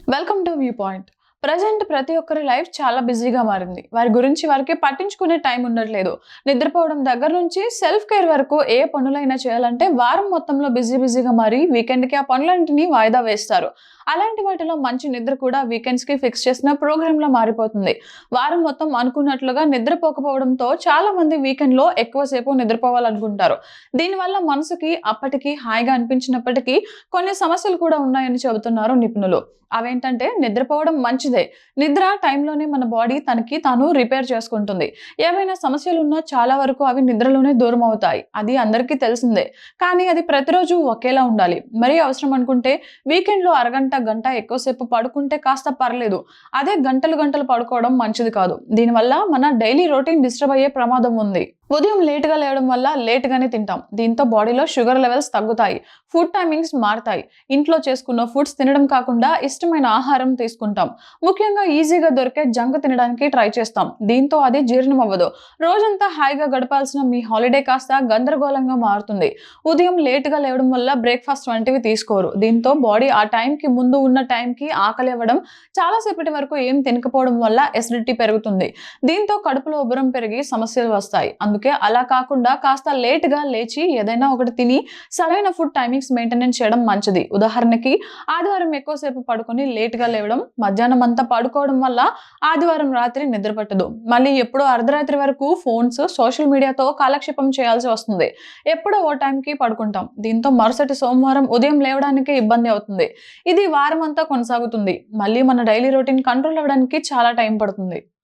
Welcome to view point. Present ప్రతి ఒక్కరి life చాలా బిజీగా మారింది. వారి గురించి వారికి పట్టించుకునే టైం ఉండట్లేదు. నిద్రపోవడం దగ్గర నుంచి సెల్ఫ్ కేర్ వరకు ఏ పనులైనా చేయాలంటే వారం మొత్తంలో బిజీగా మారి వీకెండ్‌కి ఆ పనులన్నిటిని వాయిదా వేస్తారు. అలాంటి వాటిలో మంచి నిద్ర కూడా వీకెండ్స్‌కి ఫిక్స్ చేసిన ప్రోగ్రామ్‌లా మారిపోతుంది. వారం మొత్తం అనుకున్నట్లుగా నిద్రపోకపోవడంతో చాలా మంది వీకెండ్‌లో ఎక్కువ సేపు నిద్రపోవాలనుకుంటారు. దీనివల్ల మనసుకి అప్పటికి హాయిగా అనిపించినప్పటికీ కొన్ని సమస్యలు కూడా ఉన్నాయని చెబుతున్నారు నిపుణులు. అవేంటంటే నిద్రపోవడం మంచిదే. నిద్ర టైంలోనే మన బాడీ తనకి తాను రిపేర్ చేసుకుంటుంది. ఏవైనా సమస్యలున్నా చాలా వరకు అవి నిద్రలోనే దూరమవుతాయి. అది అందరికీ తెలిసిందే. కానీ అది ప్రతిరోజు ఒకేలా ఉండాలి. మరీ అవసరం అనుకుంటే వీకెండ్‌లో అరగంట, గంట ఎక్కువసేపు పడుకుంటే కాస్త పర్లేదు. అదే గంటలు పడుకోవడం మంచిది కాదు. దీనివల్ల మన డైలీ రొటీన్ డిస్టర్బ్ అయ్యే ప్రమాదం ఉంది. ఉదయం లేట్‌గా లేవడం వల్ల లేట్‌గానే తింటాం. దీంతో బాడీలో షుగర్ లెవెల్స్ తగ్గుతాయి. ఫుడ్ టైమింగ్స్ మారతాయి. ఇంట్లో చేసుకున్న ఫుడ్స్ తినడం కాకుండా ఇష్టమైన ఆహారం తీసుకుంటాం. ముఖ్యంగా ఈజీగా దొరికే జంక్ తినడానికి ట్రై చేస్తాం. దీంతో అది జీర్ణం అవ్వదు. రోజంతా హాయిగా గడపాల్సిన మీ హాలిడే కాస్త గందరగోళంగా మారుతుంది. ఉదయం లేట్‌గా లేవడం వల్ల బ్రేక్‌ఫాస్ట్ వంటివి తీసుకోరు. దీంతో బాడీ ఆ టైంకి ముందు ఉన్న టైంకి ఆకలి అవ్వడం, చాలా సేపటి వరకు ఏం తినకపోవడం వల్ల ఎసిడిటీ పెరుగుతుంది. దీంతో కడుపులో ఉబ్బరం పెరిగి సమస్యలు వస్తాయి. అందుకే అలా కాకుండా కాస్త లేట్‌గా లేచి ఏదైనా ఒకటి తిని సరైన ఫుడ్ టైమింగ్స్ మెయింటెనెన్స్ చేయడం మంచిది. ఉదాహరణకి ఆదివారం ఎక్కువసేపు పడుకొని లేట్‌గా లేవడం, మధ్యాహ్నం అంతా పడుకోవడం వల్ల ఆదివారం రాత్రి నిద్ర పట్టదు. మళ్ళీ ఎప్పుడో అర్ధరాత్రి వరకు ఫోన్స్, సోషల్ మీడియాతో కాలక్షేపం చేయాల్సి వస్తుంది. ఎప్పుడో ఓ టైంకి పడుకుంటాం. దీంతో మరుసటి సోమవారం ఉదయం లేవడానికి ఇబ్బంది అవుతుంది. ఇది వారమంతా కొనసాగుతుంది. మళ్ళీ మన డైలీ రొటీన్ కంట్రోల్ అవ్వడానికి చాలా టైం పడుతుంది.